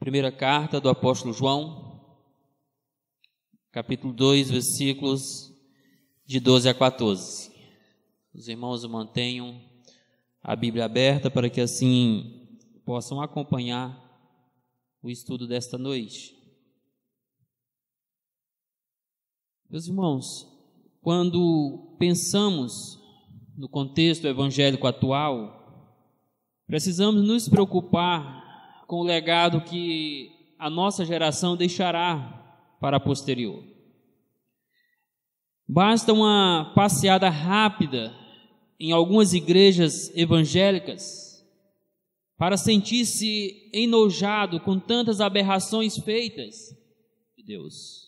Primeira carta do apóstolo João, capítulo 2, versículos de 12 a 14. Os irmãos mantenham a Bíblia aberta para que assim possam acompanhar o estudo desta noite. Meus irmãos, quando pensamos no contexto evangélico atual, precisamos nos preocupar com o legado que a nossa geração deixará para a posterior. Basta uma passeada rápida em algumas igrejas evangélicas para sentir-se enojado com tantas aberrações feitas de Deus.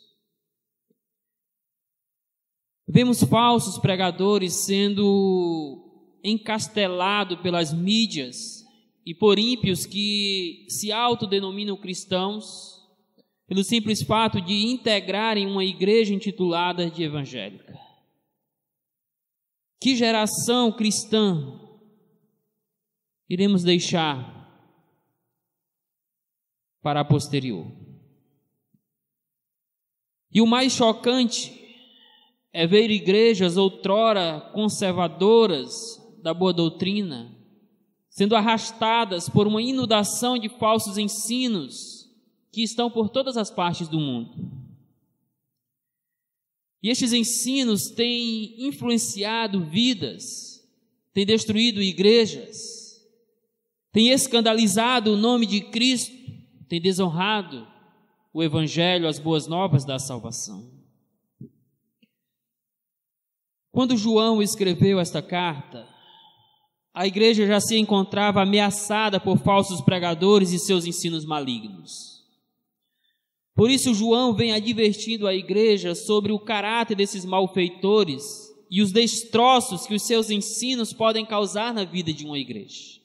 Vemos falsos pregadores sendo encastelados pelas mídias e por ímpios que se autodenominam cristãos, pelo simples fato de integrarem uma igreja intitulada de evangélica. Que geração cristã iremos deixar para a posterior? E o mais chocante é ver igrejas outrora conservadoras da boa doutrina sendo arrastadas por uma inundação de falsos ensinos que estão por todas as partes do mundo. E estes ensinos têm influenciado vidas, têm destruído igrejas, têm escandalizado o nome de Cristo, têm desonrado o Evangelho, as boas novas da salvação. Quando João escreveu esta carta, a igreja já se encontrava ameaçada por falsos pregadores e seus ensinos malignos. Por isso João vem advertindo a igreja sobre o caráter desses malfeitores e os destroços que os seus ensinos podem causar na vida de uma igreja.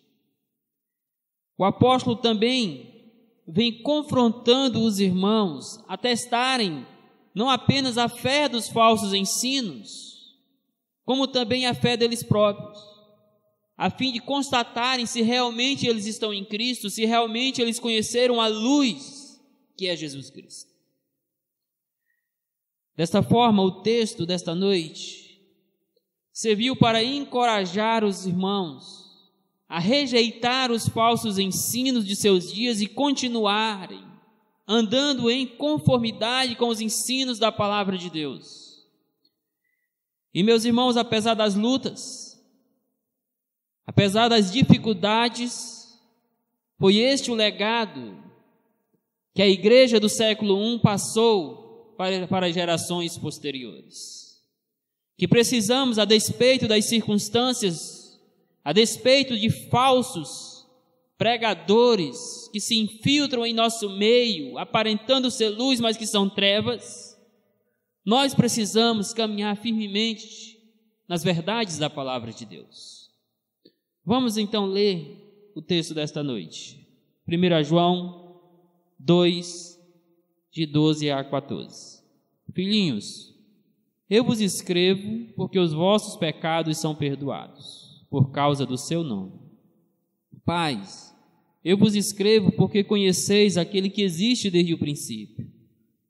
O apóstolo também vem confrontando os irmãos a testarem não apenas a fé dos falsos ensinos, como também a fé deles próprios, a fim de constatarem se realmente eles estão em Cristo, se realmente eles conheceram a luz que é Jesus Cristo. Desta forma, o texto desta noite serviu para encorajar os irmãos a rejeitar os falsos ensinos de seus dias e continuarem andando em conformidade com os ensinos da palavra de Deus. E meus irmãos, apesar das lutas, apesar das dificuldades, foi este o legado que a igreja do século I passou para gerações posteriores. Que precisamos, a despeito das circunstâncias, a despeito de falsos pregadores que se infiltram em nosso meio, aparentando ser luz, mas que são trevas, nós precisamos caminhar firmemente nas verdades da palavra de Deus. Vamos então ler o texto desta noite. 1 João 2, de 12 a 14. Filhinhos, eu vos escrevo porque os vossos pecados são perdoados, por causa do seu nome. Pais, eu vos escrevo porque conheceis aquele que existe desde o princípio.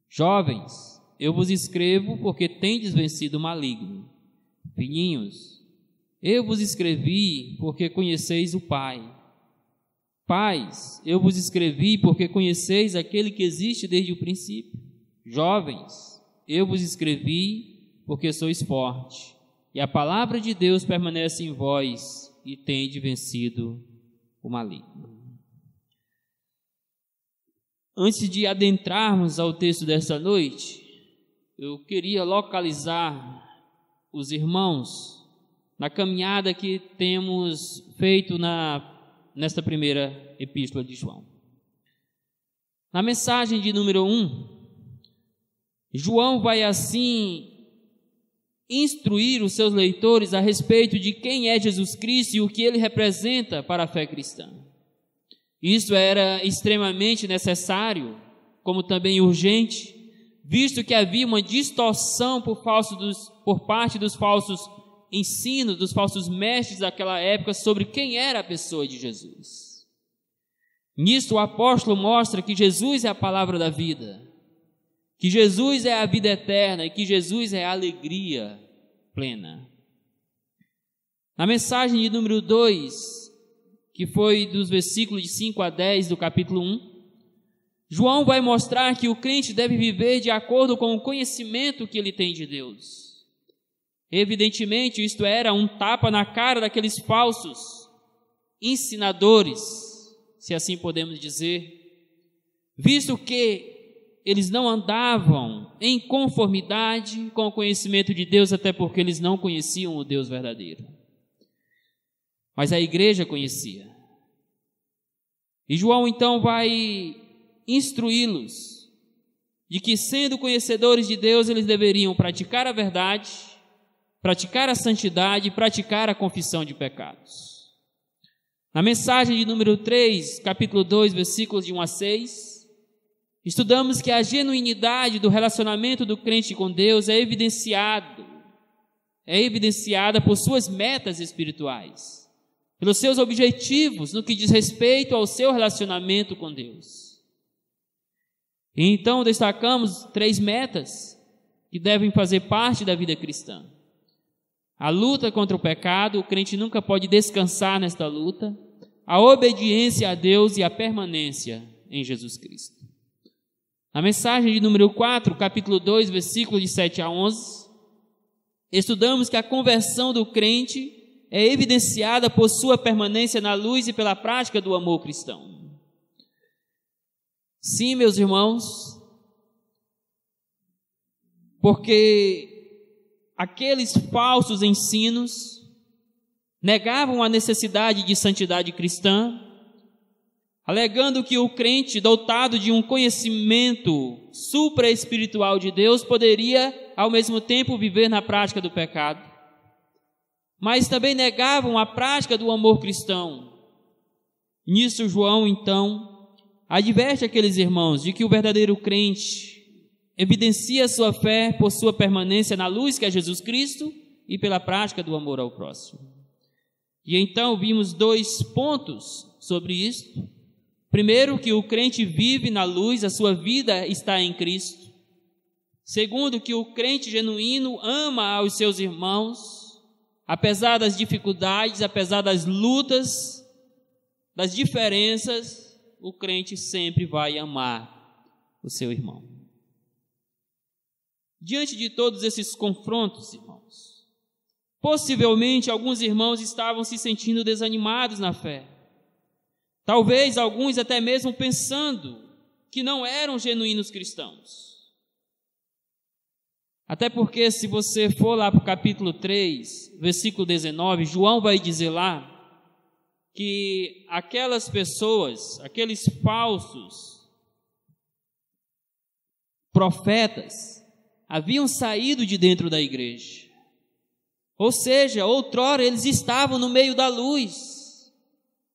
Jovens, eu vos escrevo porque tendes vencido o maligno. Filhinhos, eu vos escrevi porque conheceis o Pai. Pais, eu vos escrevi porque conheceis aquele que existe desde o princípio. Jovens, eu vos escrevi porque sois fortes, e a palavra de Deus permanece em vós, e tende vencido o maligno. Antes de adentrarmos ao texto desta noite, eu queria localizar os irmãos na caminhada que temos feito nesta primeira epístola de João. Na mensagem de número 1, João vai assim instruir os seus leitores a respeito de quem é Jesus Cristo e o que ele representa para a fé cristã. Isso era extremamente necessário, como também urgente, visto que havia uma distorção por parte dos falsos ensinos, dos falsos mestres daquela época sobre quem era a pessoa de Jesus. Nisto o apóstolo mostra que Jesus é a palavra da vida, que Jesus é a vida eterna e que Jesus é a alegria plena. Na mensagem de número 2, que foi dos versículos de 5 a 10 do capítulo 1, João vai mostrar que o crente deve viver de acordo com o conhecimento que ele tem de Deus. Evidentemente, isto era um tapa na cara daqueles falsos ensinadores, se assim podemos dizer, visto que eles não andavam em conformidade com o conhecimento de Deus, até porque eles não conheciam o Deus verdadeiro. Mas a igreja conhecia. E João então vai instruí-los de que, sendo conhecedores de Deus, eles deveriam praticar a verdade, praticar a santidade e praticar a confissão de pecados. Na mensagem de número 3, capítulo 2, versículos de 1 a 6, estudamos que a genuinidade do relacionamento do crente com Deus é evidenciada por suas metas espirituais, pelos seus objetivos no que diz respeito ao seu relacionamento com Deus. E então destacamos 3 metas que devem fazer parte da vida cristã. A luta contra o pecado, o crente nunca pode descansar nesta luta. A obediência a Deus e a permanência em Jesus Cristo. Na mensagem de número 4, capítulo 2, versículos de 7 a 11, estudamos que a conversão do crente é evidenciada por sua permanência na luz e pela prática do amor cristão. Sim, meus irmãos, porque aqueles falsos ensinos negavam a necessidade de santidade cristã, alegando que o crente dotado de um conhecimento supra-espiritual de Deus poderia, ao mesmo tempo, viver na prática do pecado. Mas também negavam a prática do amor cristão. Nisso, João, então, adverte aqueles irmãos de que o verdadeiro crente evidencia sua fé por sua permanência na luz que é Jesus Cristo e pela prática do amor ao próximo. E então vimos 2 pontos sobre isto. Primeiro, que o crente vive na luz, a sua vida está em Cristo. Segundo, que o crente genuíno ama aos seus irmãos, apesar das dificuldades, apesar das lutas, das diferenças, o crente sempre vai amar o seu irmão. Diante de todos esses confrontos, irmãos, possivelmente alguns irmãos estavam se sentindo desanimados na fé. Talvez alguns até mesmo pensando que não eram genuínos cristãos. Até porque, se você for lá para o capítulo 3, versículo 19, João vai dizer lá que aquelas pessoas, aqueles falsos profetas, haviam saído de dentro da igreja. Ou seja, outrora eles estavam no meio da luz.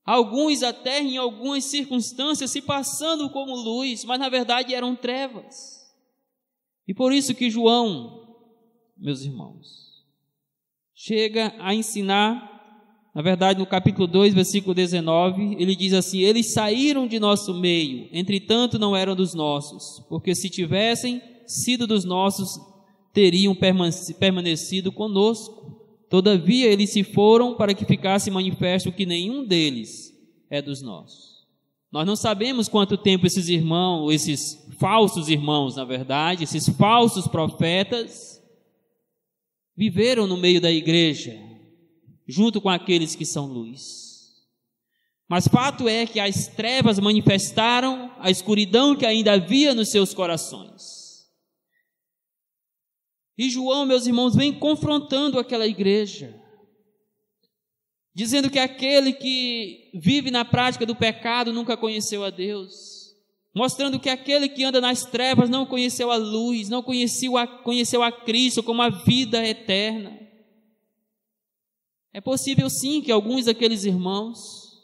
Alguns até em algumas circunstâncias se passando como luz, mas na verdade eram trevas. E por isso que João, meus irmãos, chega a ensinar, na verdade no capítulo 2, versículo 19, ele diz assim: eles saíram de nosso meio, entretanto não eram dos nossos, porque se tivessem sido dos nossos, teriam permanecido conosco. Todavia eles se foram para que ficasse manifesto que nenhum deles é dos nossos. Nós não sabemos quanto tempo esses irmãos, esses falsos irmãos, na verdade, esses falsos profetas, viveram no meio da igreja, junto com aqueles que são luz. Mas fato é que as trevas manifestaram a escuridão que ainda havia nos seus corações. E João, meus irmãos, vem confrontando aquela igreja, dizendo que aquele que vive na prática do pecado nunca conheceu a Deus, mostrando que aquele que anda nas trevas não conheceu a luz, não conheceu a Cristo como a vida eterna. É possível sim que alguns daqueles irmãos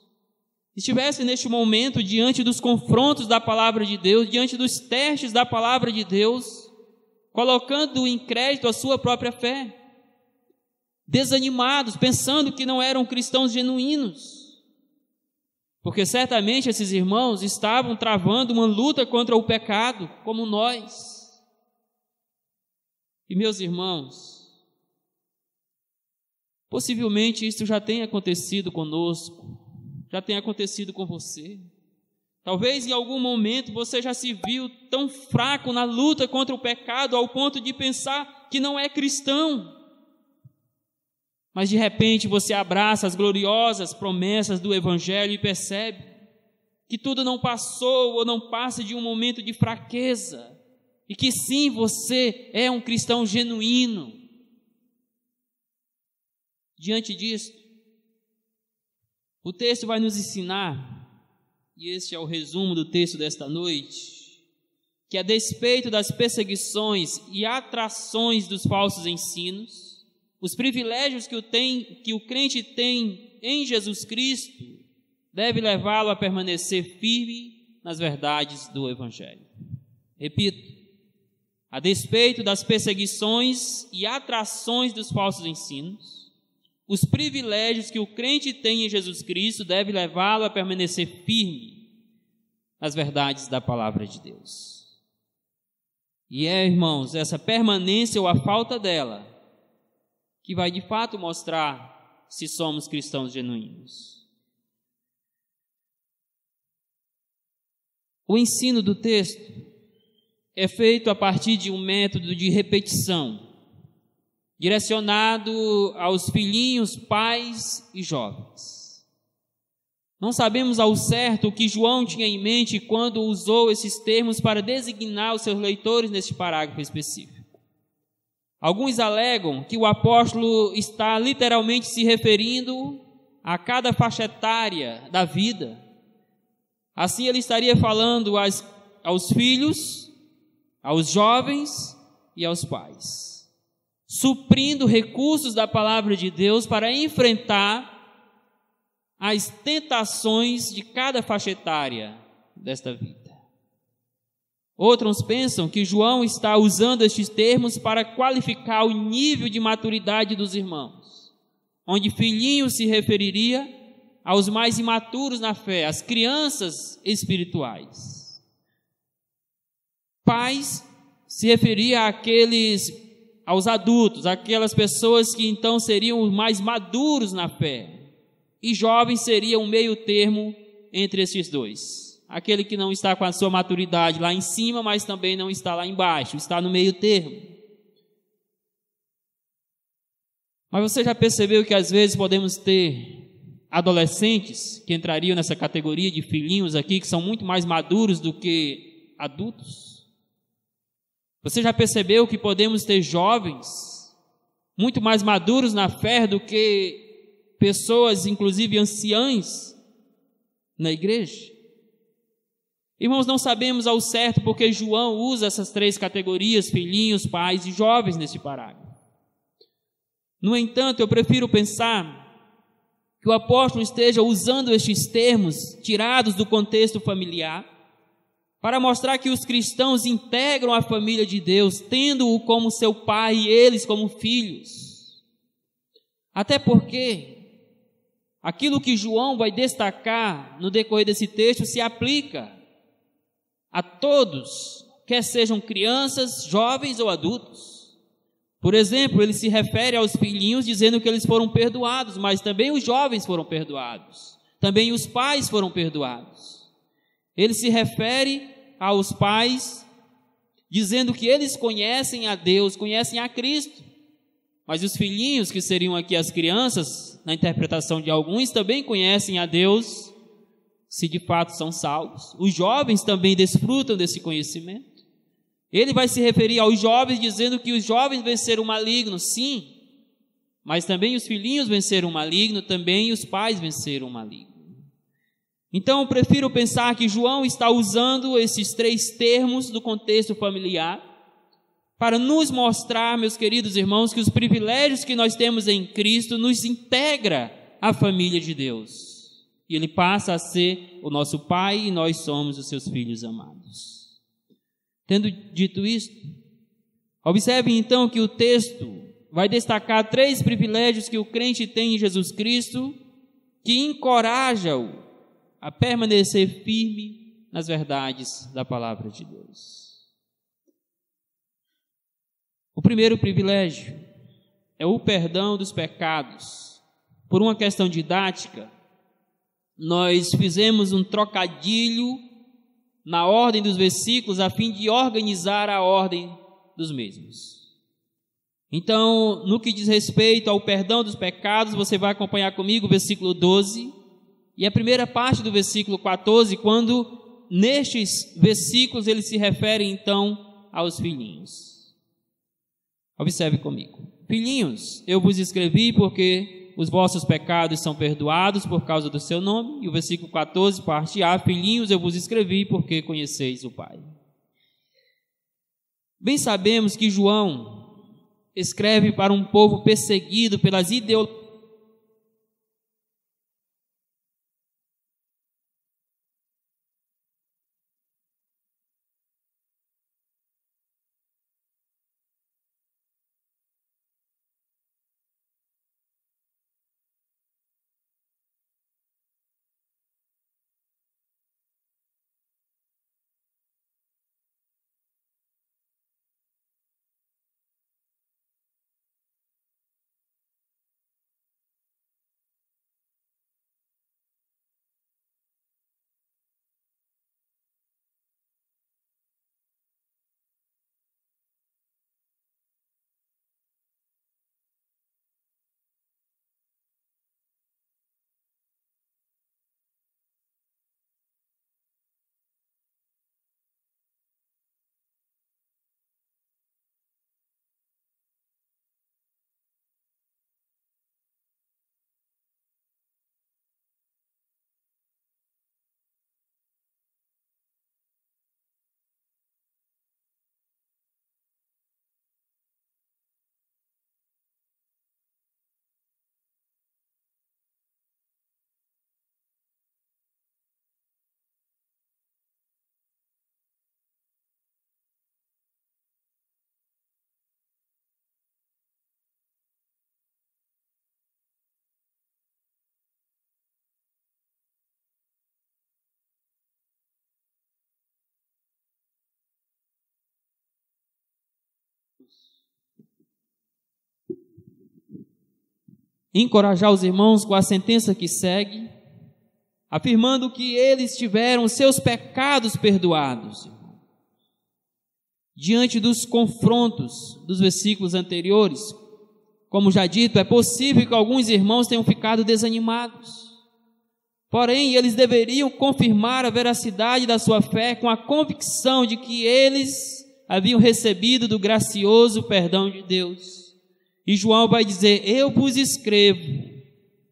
estivessem neste momento diante dos confrontos da palavra de Deus, diante dos testes da palavra de Deus, colocando em crédito a sua própria fé, desanimados, pensando que não eram cristãos genuínos. Porque certamente esses irmãos estavam travando uma luta contra o pecado, como nós. E meus irmãos, possivelmente isso já tenha acontecido conosco, já tenha acontecido com você. Talvez em algum momento você já se viu tão fraco na luta contra o pecado ao ponto de pensar que não é cristão. Mas de repente você abraça as gloriosas promessas do Evangelho e percebe que tudo não passou ou não passa de um momento de fraqueza e que sim, você é um cristão genuíno. Diante disso, o texto vai nos ensinar, e este é o resumo do texto desta noite, que a despeito das perseguições e atrações dos falsos ensinos, os privilégios que o crente tem em Jesus Cristo deve levá-lo a permanecer firme nas verdades do Evangelho. Repito, a despeito das perseguições e atrações dos falsos ensinos, os privilégios que o crente tem em Jesus Cristo deve levá-lo a permanecer firme nas verdades da palavra de Deus. E irmãos, essa permanência ou a falta dela que vai de fato mostrar se somos cristãos genuínos. O ensino do texto é feito a partir de um método de repetição, direcionado aos filhinhos, pais e jovens. Não sabemos ao certo o que João tinha em mente quando usou esses termos para designar os seus leitores neste parágrafo específico. Alguns alegam que o apóstolo está literalmente se referindo a cada faixa etária da vida. Assim ele estaria falando aos filhos, aos jovens e aos pais, suprindo recursos da palavra de Deus para enfrentar as tentações de cada faixa etária desta vida. Outros pensam que João está usando estes termos para qualificar o nível de maturidade dos irmãos, onde filhinho se referiria aos mais imaturos na fé, às crianças espirituais. Pais se referia aos adultos, aquelas pessoas que então seriam os mais maduros na fé. E jovens seria um meio termo entre esses dois. Aquele que não está com a sua maturidade lá em cima, mas também não está lá embaixo, está no meio termo. Mas você já percebeu que às vezes podemos ter adolescentes que entrariam nessa categoria de filhinhos aqui, que são muito mais maduros do que adultos? Você já percebeu que podemos ter jovens muito mais maduros na fé do que pessoas, inclusive anciãs, na igreja? Irmãos, não sabemos ao certo porque João usa essas três categorias, filhinhos, pais e jovens, nesse parágrafo. No entanto, eu prefiro pensar que o apóstolo esteja usando estes termos tirados do contexto familiar para mostrar que os cristãos integram a família de Deus, tendo-o como seu pai e eles como filhos. Até porque aquilo que João vai destacar no decorrer desse texto se aplica a todos, quer sejam crianças, jovens ou adultos. Por exemplo, ele se refere aos filhinhos dizendo que eles foram perdoados, mas também os jovens foram perdoados, também os pais foram perdoados. Ele se refere aos pais dizendo que eles conhecem a Deus, conhecem a Cristo, mas os filhinhos, que seriam aqui as crianças, na interpretação de alguns, também conhecem a Deus, se de fato são salvos. Os jovens também desfrutam desse conhecimento. Ele vai se referir aos jovens dizendo que os jovens venceram o maligno, sim, mas também os filhinhos venceram o maligno, também os pais venceram o maligno. Então eu prefiro pensar que João está usando esses três termos do contexto familiar para nos mostrar, meus queridos irmãos, que os privilégios que nós temos em Cristo nos integra à família de Deus. E Ele passa a ser o nosso Pai e nós somos os seus filhos amados. Tendo dito isto, observe então que o texto vai destacar três privilégios que o crente tem em Jesus Cristo, que encoraja-o a permanecer firme nas verdades da palavra de Deus. O primeiro privilégio é o perdão dos pecados. Por uma questão didática, nós fizemos um trocadilho na ordem dos versículos a fim de organizar a ordem dos mesmos. Então, no que diz respeito ao perdão dos pecados, você vai acompanhar comigo o versículo 12 e a primeira parte do versículo 14, quando nestes versículos ele se refere então aos filhinhos. Observe comigo. Filhinhos, eu vos escrevi porque os vossos pecados são perdoados por causa do seu nome. E o versículo 14, parte A, filhinhos, eu vos escrevi porque conheceis o Pai. Bem sabemos que João escreve para um povo perseguido pelas ideologias encorajar os irmãos com a sentença que segue, afirmando que eles tiveram seus pecados perdoados. Diante dos confrontos dos versículos anteriores, como já dito, é possível que alguns irmãos tenham ficado desanimados. Porém, eles deveriam confirmar a veracidade da sua fé com a convicção de que eles haviam recebido do gracioso perdão de Deus. E João vai dizer: eu vos escrevo,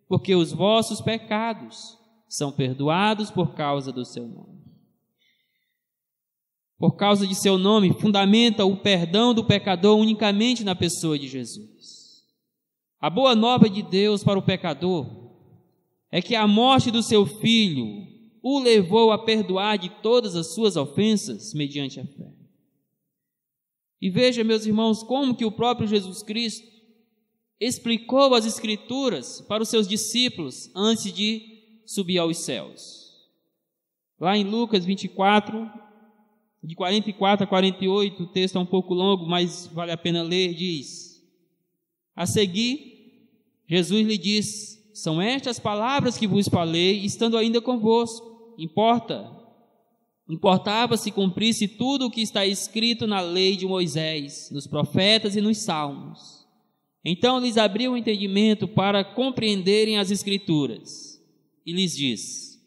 porque os vossos pecados são perdoados por causa do seu nome. Por causa de seu nome, fundamenta o perdão do pecador unicamente na pessoa de Jesus. A boa nova de Deus para o pecador é que a morte do seu Filho o levou a perdoar de todas as suas ofensas mediante a fé. E veja, meus irmãos, como que o próprio Jesus Cristo explicou as Escrituras para os seus discípulos antes de subir aos céus. Lá em Lucas 24, de 44 a 48, o texto é um pouco longo, mas vale a pena ler, diz: a seguir, Jesus lhe disse: são estas palavras que vos falei, estando ainda convosco. Importava se cumprisse tudo o que está escrito na lei de Moisés, nos profetas e nos salmos. Então lhes abriu o entendimento para compreenderem as Escrituras, e lhes disse: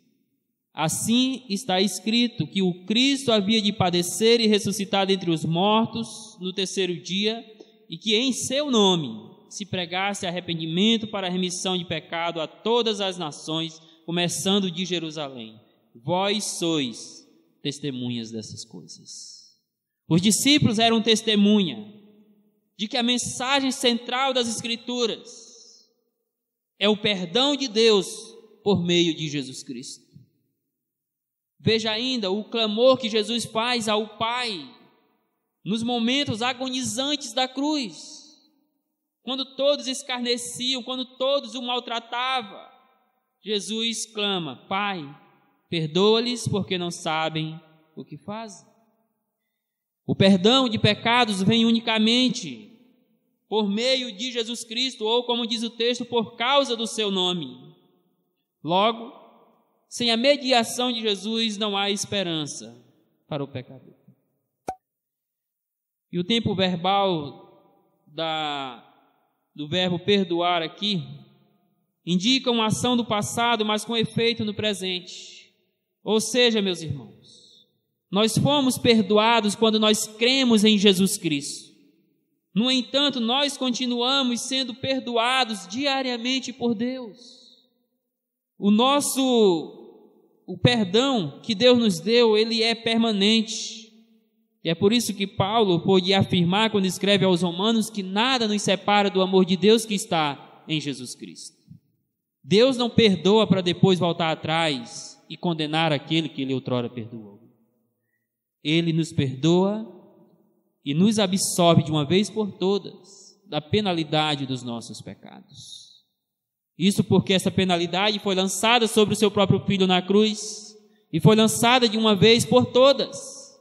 assim está escrito que o Cristo havia de padecer e ressuscitar dentre os mortos no terceiro dia, e que em seu nome se pregasse arrependimento para a remissão de pecado a todas as nações, começando de Jerusalém. Vós sois testemunhas dessas coisas. Os discípulos eram testemunha de que a mensagem central das Escrituras é o perdão de Deus por meio de Jesus Cristo. Veja ainda o clamor que Jesus faz ao Pai nos momentos agonizantes da cruz, quando todos escarneciam, quando todos o maltratavam. Jesus clama: Pai, perdoa-lhes porque não sabem o que fazem. O perdão de pecados vem unicamente por meio de Jesus Cristo, ou como diz o texto, por causa do seu nome. Logo, sem a mediação de Jesus não há esperança para o pecador. E o tempo verbal do verbo perdoar aqui indica uma ação do passado, mas com efeito no presente. Ou seja, meus irmãos, nós fomos perdoados quando nós cremos em Jesus Cristo. No entanto, nós continuamos sendo perdoados diariamente por Deus. O perdão que Deus nos deu, ele é permanente. E é por isso que Paulo pôde afirmar, quando escreve aos Romanos, que nada nos separa do amor de Deus que está em Jesus Cristo. Deus não perdoa para depois voltar atrás e condenar aquele que ele outrora perdoou. Ele nos perdoa e nos absolve de uma vez por todas da penalidade dos nossos pecados. Isso porque essa penalidade foi lançada sobre o seu próprio Filho na cruz e foi lançada de uma vez por todas.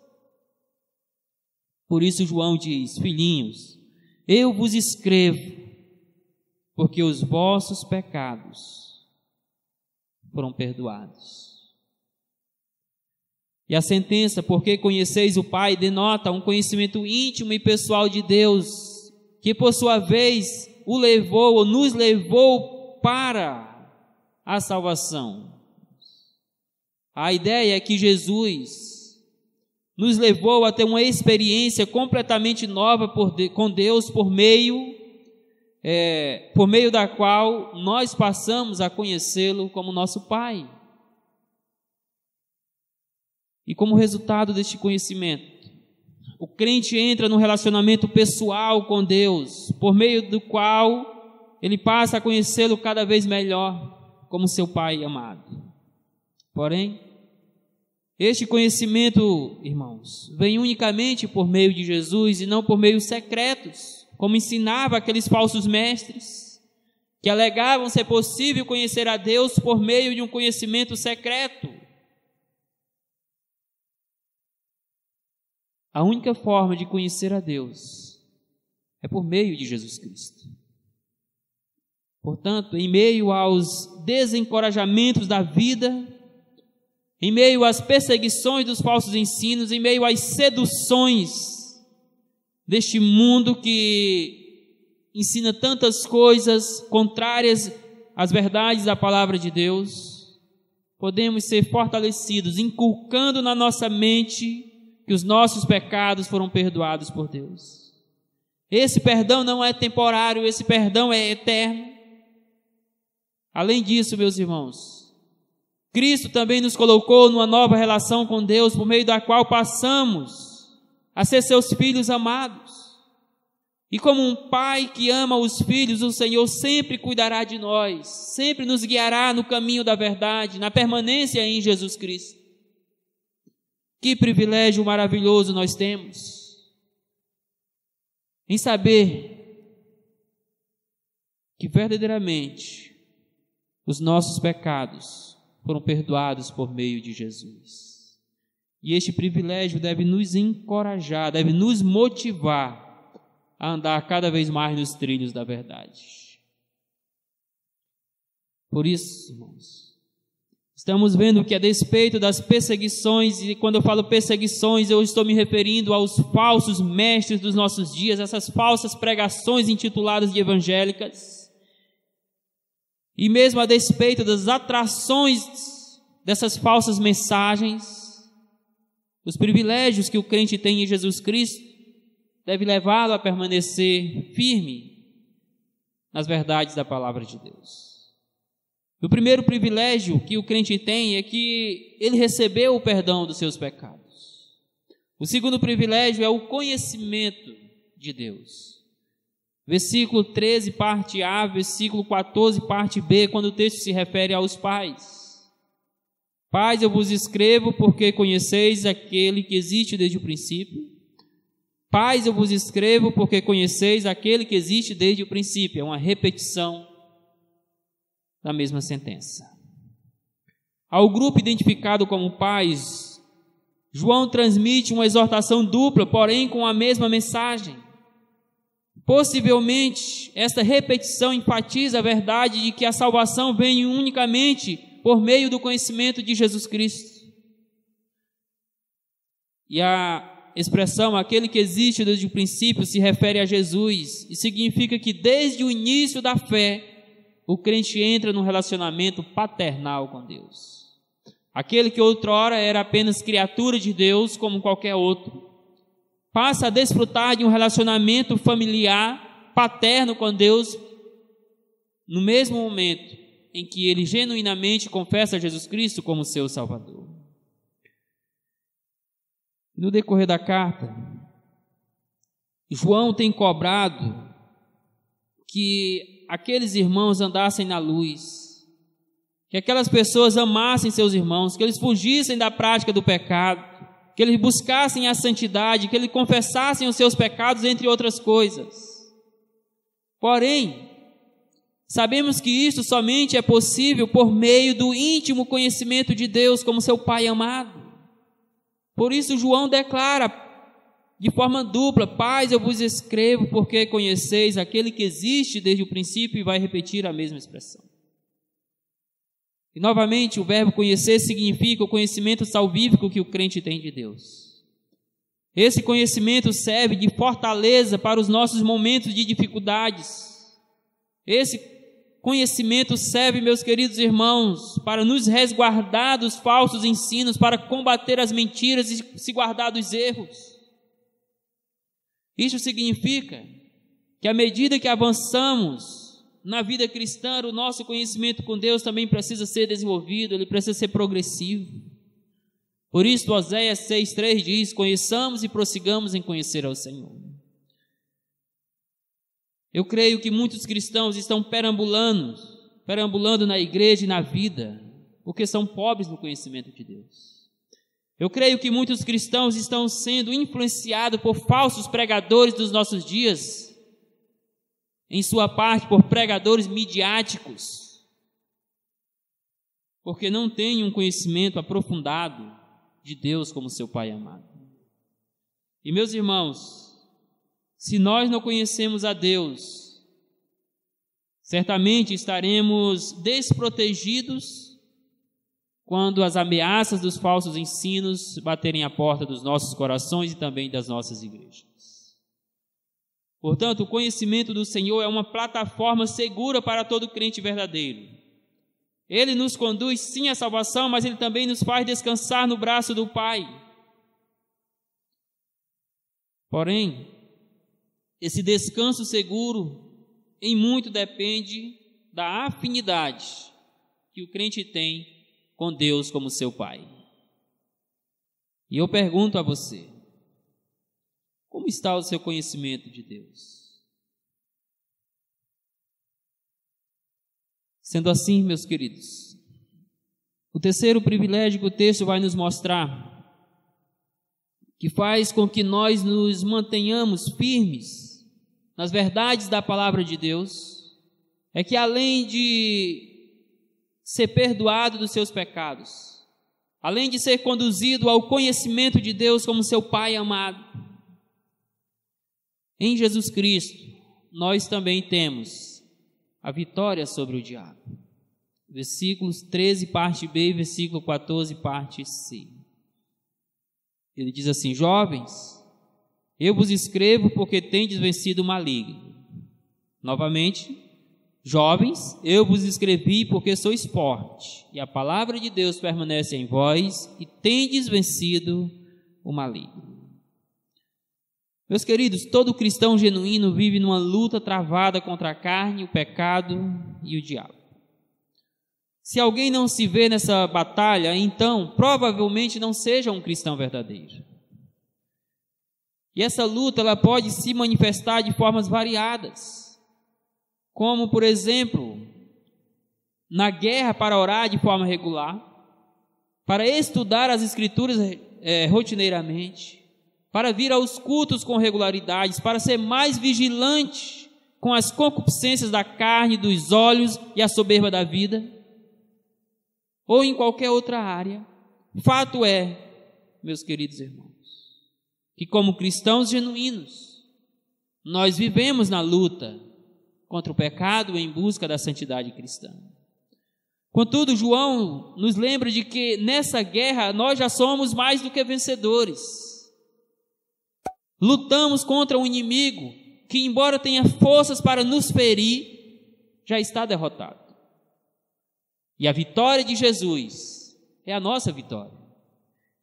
Por isso João diz: filhinhos, eu vos escrevo porque os vossos pecados foram perdoados. E a sentença, porque conheceis o Pai, denota um conhecimento íntimo e pessoal de Deus, que por sua vez o levou ou nos levou para a salvação. A ideia é que Jesus nos levou a ter uma experiência completamente nova com Deus por meio da qual nós passamos a conhecê-lo como nosso Pai. E como resultado deste conhecimento, o crente entra num relacionamento pessoal com Deus, por meio do qual ele passa a conhecê-lo cada vez melhor como seu Pai amado. Porém, este conhecimento, irmãos, vem unicamente por meio de Jesus e não por meios secretos, como ensinava aqueles falsos mestres, que alegavam ser possível conhecer a Deus por meio de um conhecimento secreto. A única forma de conhecer a Deus é por meio de Jesus Cristo. Portanto, em meio aos desencorajamentos da vida, em meio às perseguições dos falsos ensinos, em meio às seduções deste mundo que ensina tantas coisas contrárias às verdades da palavra de Deus, podemos ser fortalecidos, inculcando na nossa mente que os nossos pecados foram perdoados por Deus. Esse perdão não é temporário, esse perdão é eterno. Além disso, meus irmãos, Cristo também nos colocou numa nova relação com Deus, por meio da qual passamos a ser seus filhos amados. E como um pai que ama os filhos, o Senhor sempre cuidará de nós, sempre nos guiará no caminho da verdade, na permanência em Jesus Cristo. Que privilégio maravilhoso nós temos em saber que verdadeiramente os nossos pecados foram perdoados por meio de Jesus. E este privilégio deve nos encorajar, deve nos motivar a andar cada vez mais nos trilhos da verdade. Por isso, irmãos, estamos vendo que a despeito das perseguições, e quando eu falo perseguições, eu estou me referindo aos falsos mestres dos nossos dias, essas falsas pregações intituladas de evangélicas, e mesmo a despeito das atrações dessas falsas mensagens, os privilégios que o crente tem em Jesus Cristo deve levá-lo a permanecer firme nas verdades da palavra de Deus. O primeiro privilégio que o crente tem é que ele recebeu o perdão dos seus pecados. O segundo privilégio é o conhecimento de Deus. Versículo 13, parte A, versículo 14, parte B, quando o texto se refere aos pais. Pais, eu vos escrevo porque conheceis aquele que existe desde o princípio. Pais, eu vos escrevo porque conheceis aquele que existe desde o princípio. É uma repetição da mesma sentença. ao grupo identificado como pais, João transmite uma exortação dupla, porém com a mesma mensagem. Possivelmente, esta repetição enfatiza a verdade de que a salvação vem unicamente por meio do conhecimento de Jesus Cristo. E a expressão, aquele que existe desde o princípio, se refere a Jesus, e significa que desde o início da fé, o crente entra num relacionamento paternal com Deus. Aquele que outrora era apenas criatura de Deus, como qualquer outro, passa a desfrutar de um relacionamento familiar, paterno com Deus, no mesmo momento em que ele genuinamente confessa Jesus Cristo como seu Salvador. No decorrer da carta, João tem cobrado que aqueles irmãos andassem na luz, que aquelas pessoas amassem seus irmãos, que eles fugissem da prática do pecado, que eles buscassem a santidade, que eles confessassem os seus pecados, entre outras coisas. Porém, sabemos que isso somente é possível por meio do íntimo conhecimento de Deus como seu Pai amado. Por isso João declara de forma dupla: pais, eu vos escrevo porque conheceis aquele que existe desde o princípio, e vai repetir a mesma expressão. E novamente o verbo conhecer significa o conhecimento salvífico que o crente tem de Deus. Esse conhecimento serve de fortaleza para os nossos momentos de dificuldades. Esse conhecimento serve, meus queridos irmãos, para nos resguardar dos falsos ensinos, para combater as mentiras e se guardar dos erros. Isso significa que à medida que avançamos na vida cristã, o nosso conhecimento com Deus também precisa ser desenvolvido, ele precisa ser progressivo. Por isso, Oséias 6,3 diz: conheçamos e prossigamos em conhecer ao Senhor. Eu creio que muitos cristãos estão perambulando na igreja e na vida, porque são pobres no conhecimento de Deus. Eu creio que muitos cristãos estão sendo influenciados por falsos pregadores dos nossos dias, em sua parte por pregadores midiáticos, porque não têm um conhecimento aprofundado de Deus como seu Pai amado. E meus irmãos, se nós não conhecemos a Deus, certamente estaremos desprotegidos quando as ameaças dos falsos ensinos baterem à porta dos nossos corações e também das nossas igrejas. Portanto, o conhecimento do Senhor é uma plataforma segura para todo crente verdadeiro. Ele nos conduz sim à salvação, mas ele também nos faz descansar no braço do Pai. Porém, esse descanso seguro, em muito depende da afinidade que o crente tem com Deus como seu Pai. E eu pergunto a você: como está o seu conhecimento de Deus? Sendo assim, meus queridos, o terceiro privilégio que o texto vai nos mostrar, que faz com que nós nos mantenhamos firmes nas verdades da palavra de Deus, é que além de ser perdoado dos seus pecados, além de ser conduzido ao conhecimento de Deus como seu Pai amado, em Jesus Cristo nós também temos a vitória sobre o diabo. Versículos 13, parte B, e versículo 14, parte C. Ele diz assim: jovens, eu vos escrevo porque tendes vencido o maligno. Novamente, jovens, eu vos escrevi porque sois fortes, e a palavra de Deus permanece em vós, e tendes vencido o maligno. Meus queridos, todo cristão genuíno vive numa luta travada contra a carne, o pecado e o diabo. Se alguém não se vê nessa batalha, então provavelmente não seja um cristão verdadeiro. E essa luta ela pode se manifestar de formas variadas, como, por exemplo, na guerra para orar de forma regular, para estudar as Escrituras rotineiramente, para vir aos cultos com regularidades, para ser mais vigilante com as concupiscências da carne, dos olhos e a soberba da vida. ou em qualquer outra área. Fato é, meus queridos irmãos, que como cristãos genuínos, nós vivemos na luta contra o pecado em busca da santidade cristã. Contudo, João nos lembra de que nessa guerra nós já somos mais do que vencedores. Lutamos contra um inimigo que, embora tenha forças para nos ferir, já está derrotado. E a vitória de Jesus é a nossa vitória.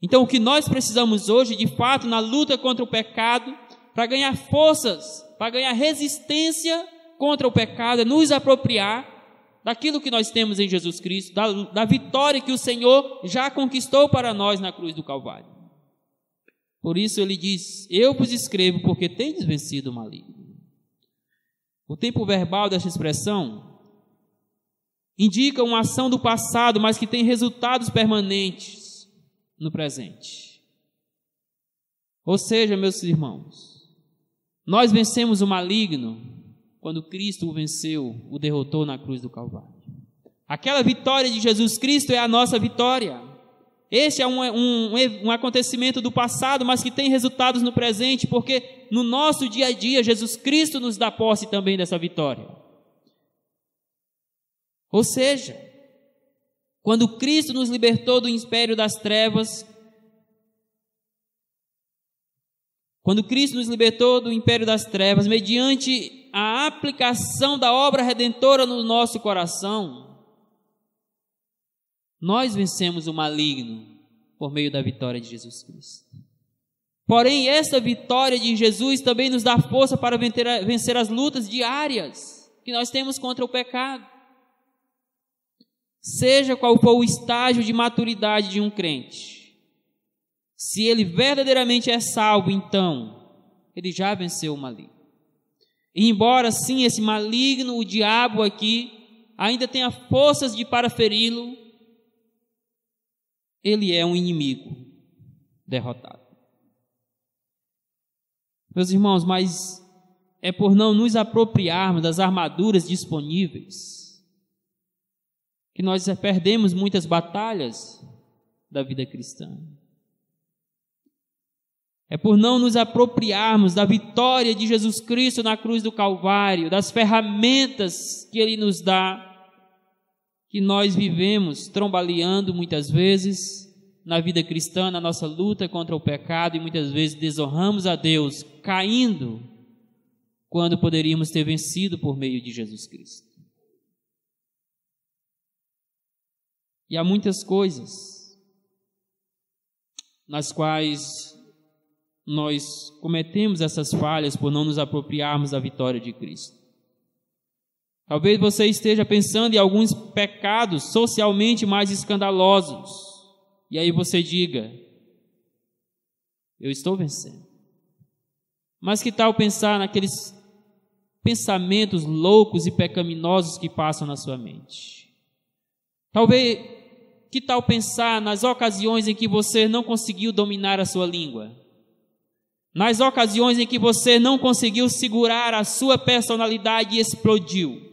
Então, o que nós precisamos hoje, de fato, na luta contra o pecado, para ganhar forças, para ganhar resistência contra o pecado, é nos apropriar daquilo que nós temos em Jesus Cristo, da vitória que o Senhor já conquistou para nós na cruz do Calvário. Por isso ele diz: eu vos escrevo porque tendes vencido o maligno. O tempo verbal dessa expressão indica uma ação do passado, mas que tem resultados permanentes no presente. Ou seja, meus irmãos, nós vencemos o maligno quando Cristo o venceu, o derrotou na cruz do Calvário. Aquela vitória de Jesus Cristo é a nossa vitória. Esse é um acontecimento do passado, mas que tem resultados no presente, porque no nosso dia a dia, Jesus Cristo nos dá posse também dessa vitória. Ou seja, quando Cristo nos libertou do império das trevas, mediante a aplicação da obra redentora no nosso coração, nós vencemos o maligno por meio da vitória de Jesus Cristo. Porém, essa vitória de Jesus também nos dá força para vencer as lutas diárias que nós temos contra o pecado. Seja qual for o estágio de maturidade de um crente, se ele verdadeiramente é salvo, então ele já venceu o maligno. E embora sim esse maligno, o diabo aqui, ainda tenha forças para feri-lo, ele é um inimigo derrotado. Meus irmãos, mas é por não nos apropriarmos das armaduras disponíveis que nós perdemos muitas batalhas da vida cristã. É por não nos apropriarmos da vitória de Jesus Cristo na cruz do Calvário, das ferramentas que Ele nos dá, que nós vivemos trombaleando muitas vezes na vida cristã, na nossa luta contra o pecado, e muitas vezes desonramos a Deus, caindo, quando poderíamos ter vencido por meio de Jesus Cristo. E há muitas coisas nas quais nós cometemos essas falhas por não nos apropriarmos da vitória de Cristo. Talvez você esteja pensando em alguns pecados socialmente mais escandalosos, e aí você diga: eu estou vencendo. Mas que tal pensar naqueles pensamentos loucos e pecaminosos que passam na sua mente? Que tal pensar nas ocasiões em que você não conseguiu dominar a sua língua? Nas ocasiões em que você não conseguiu segurar a sua personalidade e explodiu?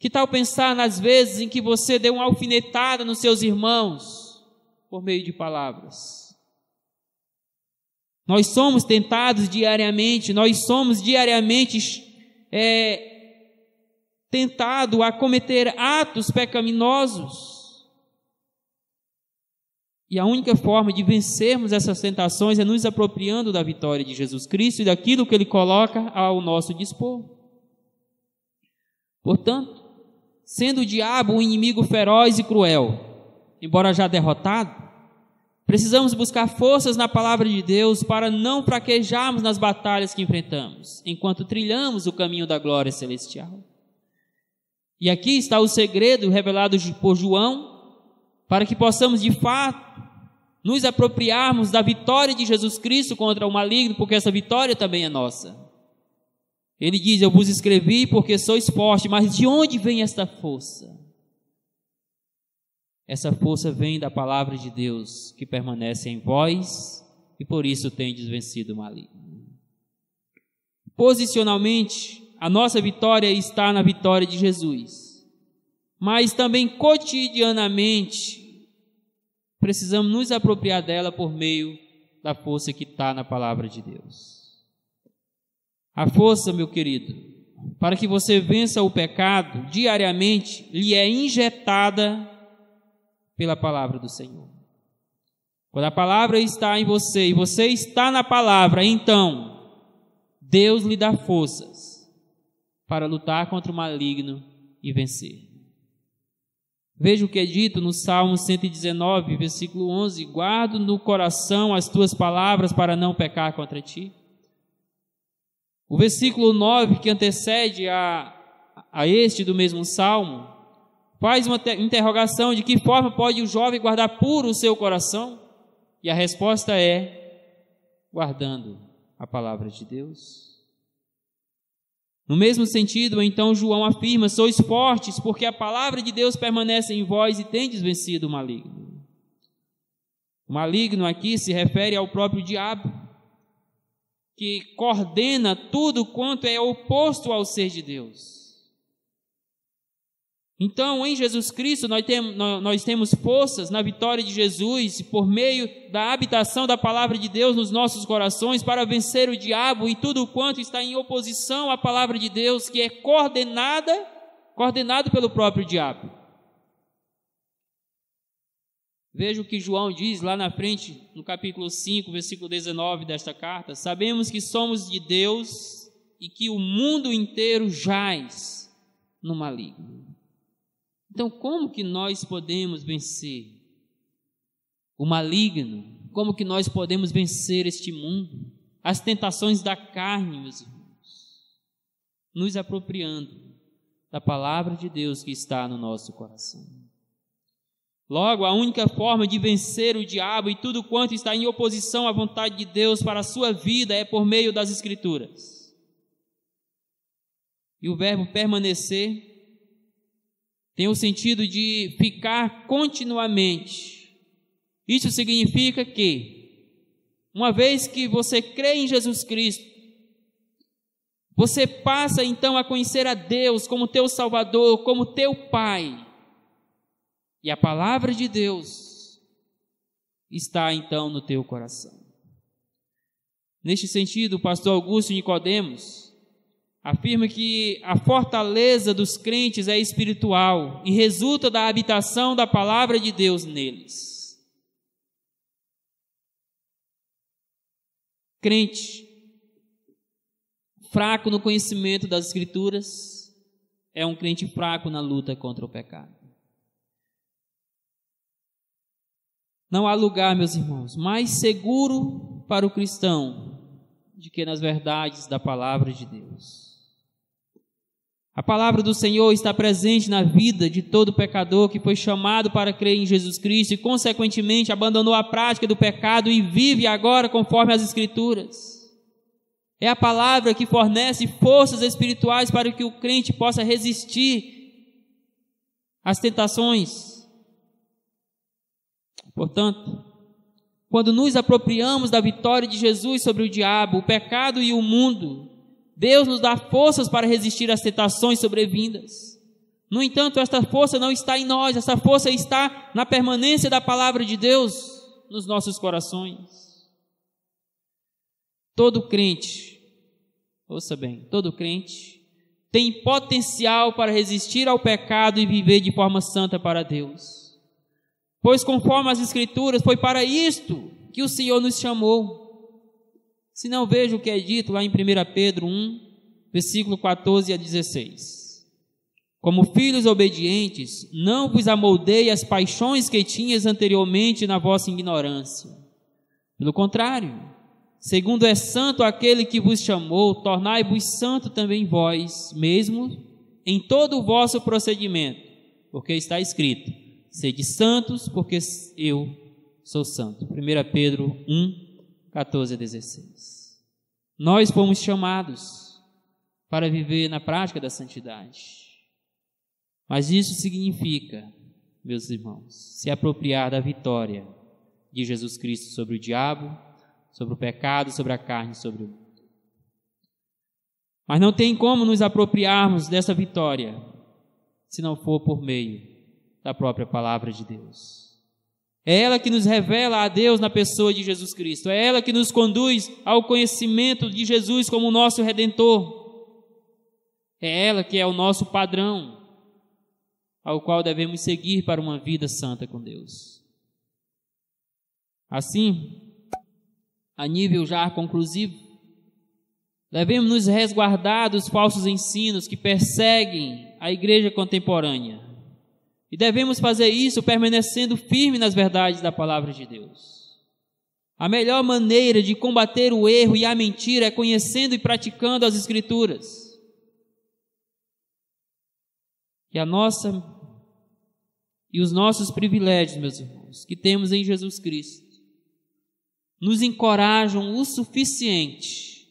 Que tal pensar nas vezes em que você deu uma alfinetada nos seus irmãos por meio de palavras? Nós somos tentados diariamente, tentados a cometer atos pecaminosos. E a única forma de vencermos essas tentações é nos apropriando da vitória de Jesus Cristo e daquilo que Ele coloca ao nosso dispor. Portanto, sendo o diabo um inimigo feroz e cruel, embora já derrotado, precisamos buscar forças na palavra de Deus para não fraquejarmos nas batalhas que enfrentamos, enquanto trilhamos o caminho da glória celestial. E aqui está o segredo revelado por João, para que possamos de fato nos apropriarmos da vitória de Jesus Cristo contra o maligno, porque essa vitória também é nossa. Ele diz: eu vos escrevi porque sois fortes, mas de onde vem esta força? Essa força vem da palavra de Deus, que permanece em vós, e por isso tendes vencido o maligno. Posicionalmente, a nossa vitória está na vitória de Jesus. mas também cotidianamente precisamos nos apropriar dela por meio da força que está na palavra de Deus. A força, meu querido, para que você vença o pecado diariamente, lhe é injetada pela palavra do Senhor. Quando a palavra está em você e você está na palavra, então Deus lhe dá forças para lutar contra o maligno e vencer. Veja o que é dito no Salmo 119, versículo 11: guardo no coração as tuas palavras para não pecar contra ti. O versículo 9, que antecede a este do mesmo Salmo, faz uma interrogação: de que forma pode o jovem guardar puro o seu coração? E a resposta é: guardando a palavra de Deus. No mesmo sentido, então, João afirma: sois fortes, porque a palavra de Deus permanece em vós e tendes vencido o maligno. O maligno aqui se refere ao próprio diabo, que coordena tudo quanto é oposto ao ser de Deus. Então, em Jesus Cristo, nós temos forças na vitória de Jesus, por meio da habitação da palavra de Deus nos nossos corações, para vencer o diabo e tudo quanto está em oposição à palavra de Deus, que é coordenado pelo próprio diabo. Veja o que João diz lá na frente, no capítulo 5, versículo 19 desta carta: sabemos que somos de Deus e que o mundo inteiro jaz no maligno. Então, como que nós podemos vencer o maligno? Como que nós podemos vencer este mundo? As tentações da carne, meus irmãos? Nos apropriando da palavra de Deus que está no nosso coração. Logo, a única forma de vencer o diabo e tudo quanto está em oposição à vontade de Deus para a sua vida é por meio das Escrituras. E o verbo permanecer tem o sentido de ficar continuamente. Isso significa que, uma vez que você crê em Jesus Cristo, você passa então a conhecer a Deus como teu Salvador, como teu Pai. E a palavra de Deus está então no teu coração. Neste sentido, o pastor Augusto Nicodemos afirma que a fortaleza dos crentes é espiritual e resulta da habitação da palavra de Deus neles. Crente fraco no conhecimento das Escrituras é um crente fraco na luta contra o pecado. Não há lugar, meus irmãos, mais seguro para o cristão do que nas verdades da palavra de Deus. A palavra do Senhor está presente na vida de todo pecador que foi chamado para crer em Jesus Cristo e, consequentemente, abandonou a prática do pecado e vive agora conforme as Escrituras. É a palavra que fornece forças espirituais para que o crente possa resistir às tentações. Portanto, quando nos apropriamos da vitória de Jesus sobre o diabo, o pecado e o mundo, Deus nos dá forças para resistir às tentações sobrevindas. No entanto, esta força não está em nós, esta força está na permanência da palavra de Deus nos nossos corações. Todo crente, ouça bem, todo crente tem potencial para resistir ao pecado e viver de forma santa para Deus. Pois conforme as Escrituras, foi para isto que o Senhor nos chamou. Se não, veja o que é dito lá em 1 Pedro 1, versículo 14 a 16. Como filhos obedientes, não vos amoldei as paixões que tinhas anteriormente na vossa ignorância. Pelo contrário, segundo é santo aquele que vos chamou, tornai-vos santo também vós mesmos em todo o vosso procedimento, porque está escrito: sede santos, porque eu sou santo. 1 Pedro 1, 14 a 16. Nós fomos chamados para viver na prática da santidade. Mas isso significa, meus irmãos, se apropriar da vitória de Jesus Cristo sobre o diabo, sobre o pecado, sobre a carne, sobre o mundo. Mas não tem como nos apropriarmos dessa vitória se não for por meio da própria palavra de Deus. É ela que nos revela a Deus na pessoa de Jesus Cristo. É ela que nos conduz ao conhecimento de Jesus como nosso Redentor. É ela que é o nosso padrão, ao qual devemos seguir para uma vida santa com Deus. Assim, a nível já conclusivo, devemos nos resguardar dos falsos ensinos que perseguem a igreja contemporânea. E devemos fazer isso permanecendo firme nas verdades da palavra de Deus. A melhor maneira de combater o erro e a mentira é conhecendo e praticando as Escrituras. E os nossos privilégios, meus irmãos, que temos em Jesus Cristo, nos encorajam o suficiente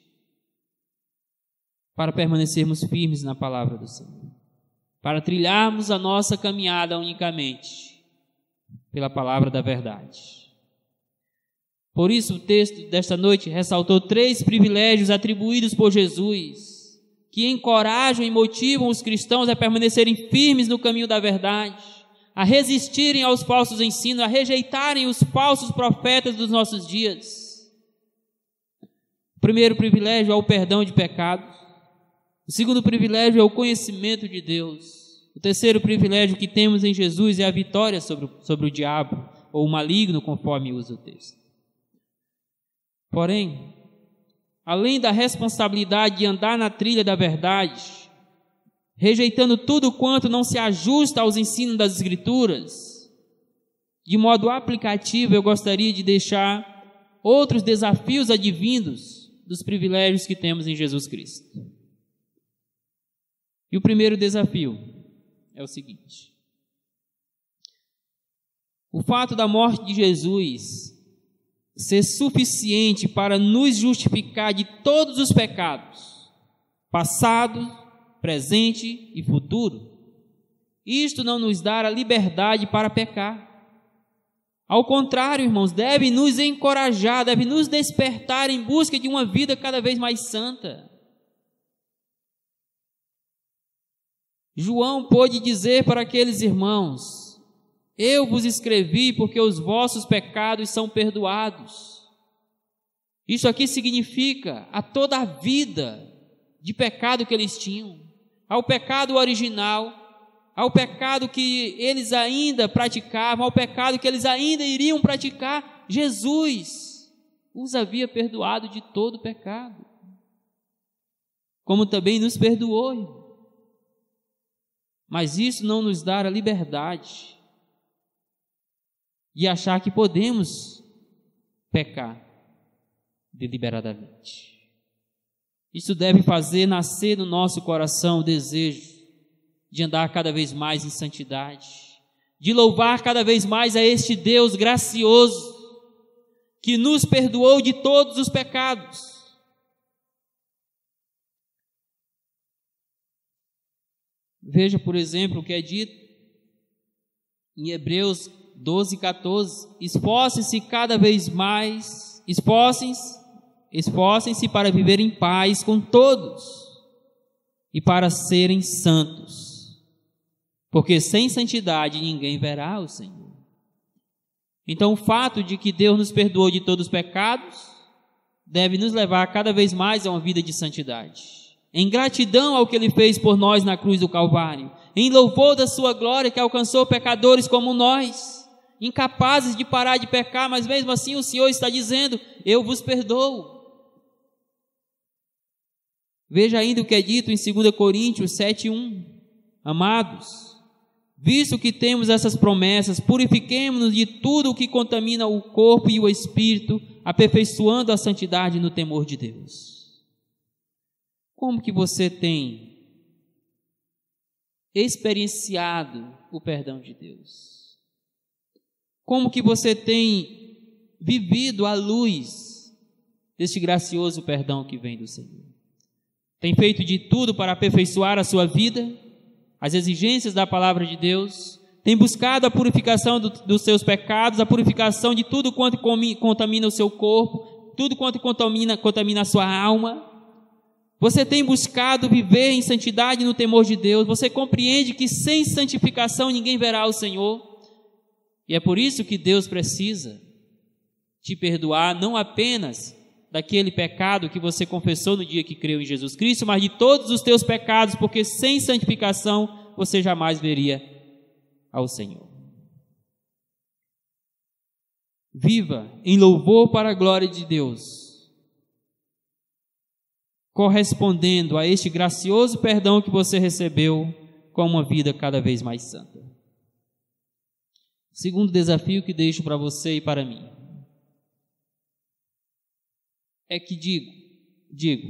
para permanecermos firmes na palavra do Senhor, para trilharmos a nossa caminhada unicamente pela palavra da verdade. Por isso, o texto desta noite ressaltou 3 privilégios atribuídos por Jesus, que encorajam e motivam os cristãos a permanecerem firmes no caminho da verdade, a resistirem aos falsos ensinos, a rejeitarem os falsos profetas dos nossos dias. O primeiro privilégio é o perdão de pecados. O segundo privilégio é o conhecimento de Deus. O terceiro privilégio que temos em Jesus é a vitória sobre o diabo, ou o maligno, conforme usa o texto. Porém, além da responsabilidade de andar na trilha da verdade, rejeitando tudo quanto não se ajusta aos ensinos das Escrituras, de modo aplicativo, eu gostaria de deixar outros desafios advindos dos privilégios que temos em Jesus Cristo. E o primeiro desafio é o seguinte: o fato da morte de Jesus ser suficiente para nos justificar de todos os pecados, passado, presente e futuro, isto não nos dá a liberdade para pecar. Ao contrário, irmãos, deve nos encorajar, deve nos despertar em busca de uma vida cada vez mais santa. João pôde dizer para aqueles irmãos: eu vos escrevi porque os vossos pecados são perdoados. Isso aqui significa a toda a vida de pecado que eles tinham, ao pecado original, ao pecado que eles ainda praticavam, ao pecado que eles ainda iriam praticar. Jesus os havia perdoado de todo o pecado, como também nos perdoou. Mas isso não nos dá a liberdade de achar que podemos pecar deliberadamente. Isso deve fazer nascer no nosso coração o desejo de andar cada vez mais em santidade, de louvar cada vez mais a este Deus gracioso, que nos perdoou de todos os pecados. Veja, por exemplo, o que é dito em Hebreus 12:14: esforcem-se cada vez mais, esforcem-se para viver em paz com todos e para serem santos, porque sem santidade ninguém verá o Senhor. Então, o fato de que Deus nos perdoou de todos os pecados deve nos levar cada vez mais a uma vida de santidade, em gratidão ao que Ele fez por nós na cruz do Calvário, em louvor da sua glória que alcançou pecadores como nós, incapazes de parar de pecar, mas mesmo assim o Senhor está dizendo: eu vos perdoo. Veja ainda o que é dito em 2 Coríntios 7:1: amados, visto que temos essas promessas, purifiquemo-nos de tudo o que contamina o corpo e o espírito, aperfeiçoando a santidade no temor de Deus. Como que você tem experienciado o perdão de Deus? Como que você tem vivido à luz deste gracioso perdão que vem do Senhor? Tem feito de tudo para aperfeiçoar a sua vida, as exigências da palavra de Deus? Tem buscado a purificação dos seus pecados, a purificação de tudo quanto contamina o seu corpo, tudo quanto contamina a sua alma? Você tem buscado viver em santidade no temor de Deus? Você compreende que sem santificação ninguém verá o Senhor? E é por isso que Deus precisa te perdoar, não apenas daquele pecado que você confessou no dia que creu em Jesus Cristo, mas de todos os teus pecados, porque sem santificação você jamais veria ao Senhor. Viva em louvor para a glória de Deus, correspondendo a este gracioso perdão que você recebeu, com uma vida cada vez mais santa. Segundo desafio que deixo para você e para mim é que digo,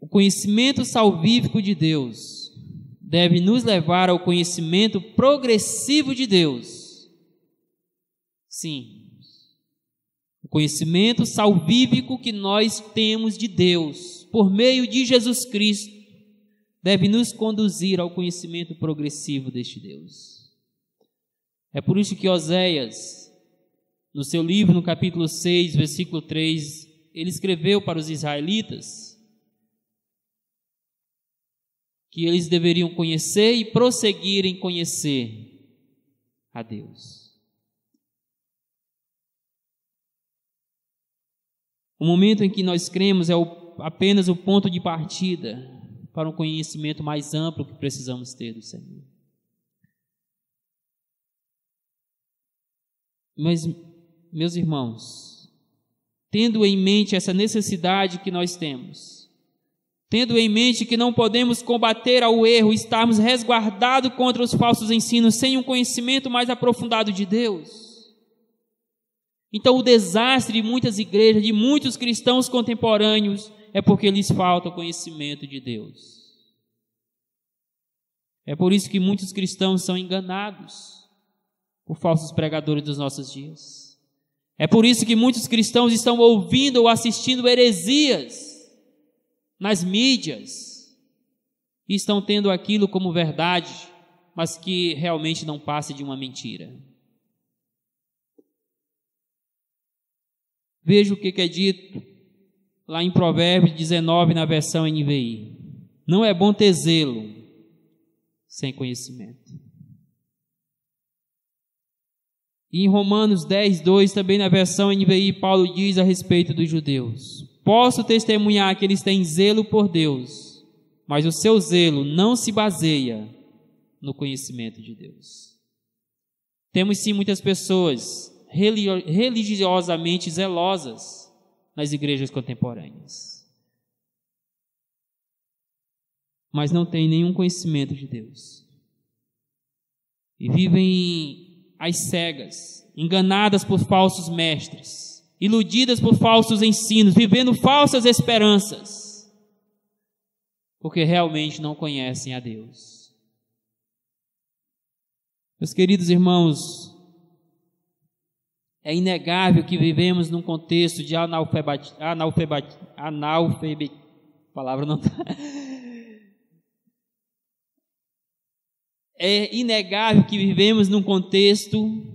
o conhecimento salvífico de Deus deve nos levar ao conhecimento progressivo de Deus. Sim, o conhecimento salvífico que nós temos de Deus, por meio de Jesus Cristo, deve nos conduzir ao conhecimento progressivo deste Deus. É por isso que Oséias, no seu livro, no capítulo 6, versículo 3, ele escreveu para os israelitas que eles deveriam conhecer e prosseguir em conhecer a Deus. O momento em que nós cremos é apenas o ponto de partida para um conhecimento mais amplo que precisamos ter do Senhor. Mas, meus irmãos, tendo em mente essa necessidade que nós temos, tendo em mente que não podemos combater ao erro, estarmos resguardados contra os falsos ensinos sem um conhecimento mais aprofundado de Deus, então o desastre de muitas igrejas, de muitos cristãos contemporâneos, é porque lhes falta o conhecimento de Deus. É por isso que muitos cristãos são enganados por falsos pregadores dos nossos dias. É por isso que muitos cristãos estão ouvindo ou assistindo heresias nas mídias e estão tendo aquilo como verdade, mas que realmente não passa de uma mentira. Veja o que é dito lá em Provérbios 19, na versão NVI. Não é bom ter zelo sem conhecimento. E em Romanos 10, 2, também na versão NVI, Paulo diz a respeito dos judeus: posso testemunhar que eles têm zelo por Deus, mas o seu zelo não se baseia no conhecimento de Deus. Temos sim muitas pessoas religiosamente zelosas nas igrejas contemporâneas, mas não têm nenhum conhecimento de Deus e vivem às cegas, enganadas por falsos mestres, iludidas por falsos ensinos, vivendo falsas esperanças, porque realmente não conhecem a Deus. Meus queridos irmãos, é inegável que vivemos num contexto de palavra não está. É inegável que vivemos num contexto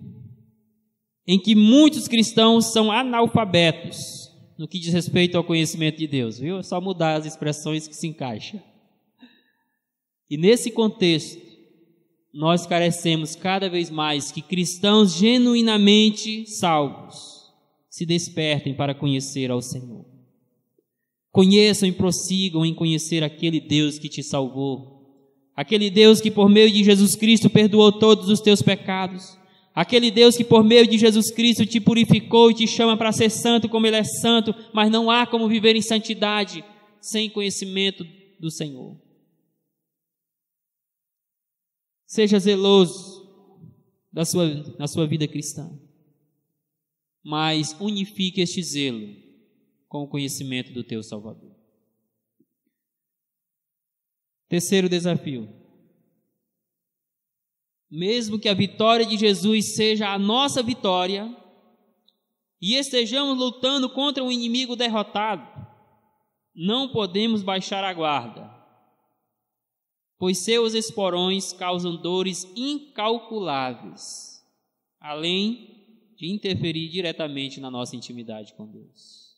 em que muitos cristãos são analfabetos no que diz respeito ao conhecimento de Deus, viu? É só mudar as expressões que se encaixa. E nesse contexto, nós carecemos cada vez mais que cristãos genuinamente salvos se despertem para conhecer ao Senhor. Conheçam e prossigam em conhecer aquele Deus que te salvou, aquele Deus que por meio de Jesus Cristo perdoou todos os teus pecados, aquele Deus que por meio de Jesus Cristo te purificou e te chama para ser santo como Ele é santo, mas não há como viver em santidade sem conhecimento do Senhor. Seja zeloso na sua vida cristã, mas unifique este zelo com o conhecimento do teu Salvador. Terceiro desafio: mesmo que a vitória de Jesus seja a nossa vitória e estejamos lutando contra um inimigo derrotado, não podemos baixar a guarda, pois seus esporões causam dores incalculáveis, além de interferir diretamente na nossa intimidade com Deus.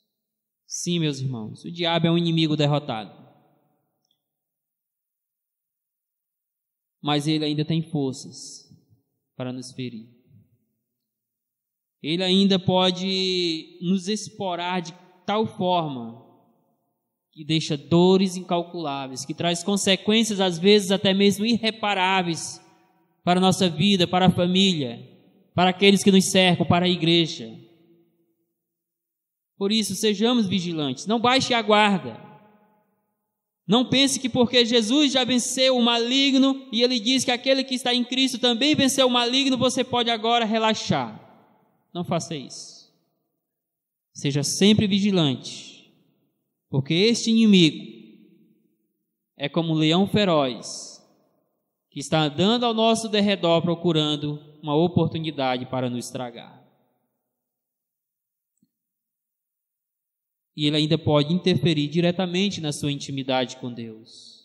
Sim, meus irmãos, o diabo é um inimigo derrotado. mas ele ainda tem forças para nos ferir. Ele ainda pode nos explorar de tal forma que deixa dores incalculáveis, que traz consequências às vezes até mesmo irreparáveis para a nossa vida, para a família, para aqueles que nos cercam, para a igreja. Por isso, sejamos vigilantes, não baixe a guarda. Não pense que porque Jesus já venceu o maligno e ele diz que aquele que está em Cristo também venceu o maligno, você pode agora relaxar. Não faça isso. Seja sempre vigilante, porque este inimigo é como um leão feroz que está andando ao nosso derredor procurando uma oportunidade para nos estragar. E ele ainda pode interferir diretamente na sua intimidade com Deus.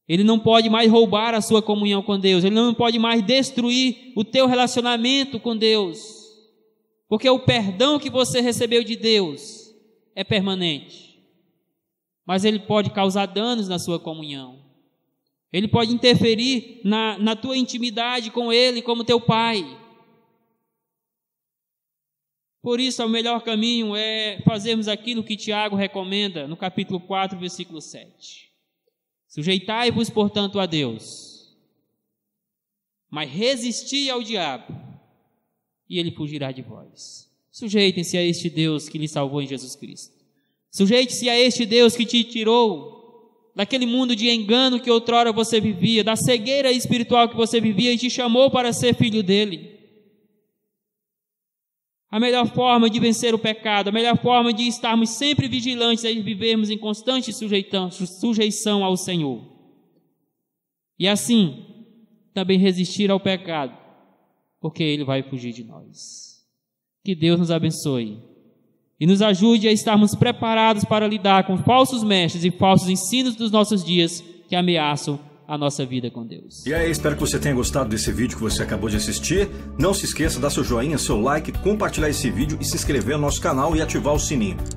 Ele não pode mais roubar a sua comunhão com Deus. Ele não pode mais destruir o teu relacionamento com Deus. Porque o perdão que você recebeu de Deus é permanente. Mas ele pode causar danos na sua comunhão. Ele pode interferir na tua intimidade com Ele como teu Pai. Por isso, o melhor caminho é fazermos aquilo que Tiago recomenda no capítulo 4, versículo 7. Sujeitai-vos, portanto, a Deus, mas resisti ao diabo, e ele fugirá de vós. Sujeitem-se a este Deus que lhe salvou em Jesus Cristo. Sujeite-se a este Deus que te tirou daquele mundo de engano que outrora você vivia, da cegueira espiritual que você vivia e te chamou para ser filho dele. A melhor forma de vencer o pecado, a melhor forma de estarmos sempre vigilantes é vivermos em constante sujeição ao Senhor. E assim, também resistir ao pecado, porque Ele vai fugir de nós. Que Deus nos abençoe e nos ajude a estarmos preparados para lidar com falsos mestres e falsos ensinos dos nossos dias que ameaçam a nossa vida com Deus. E aí, espero que você tenha gostado desse vídeo que você acabou de assistir. Não se esqueça de dar seu joinha, seu like, compartilhar esse vídeo e se inscrever no nosso canal e ativar o sininho.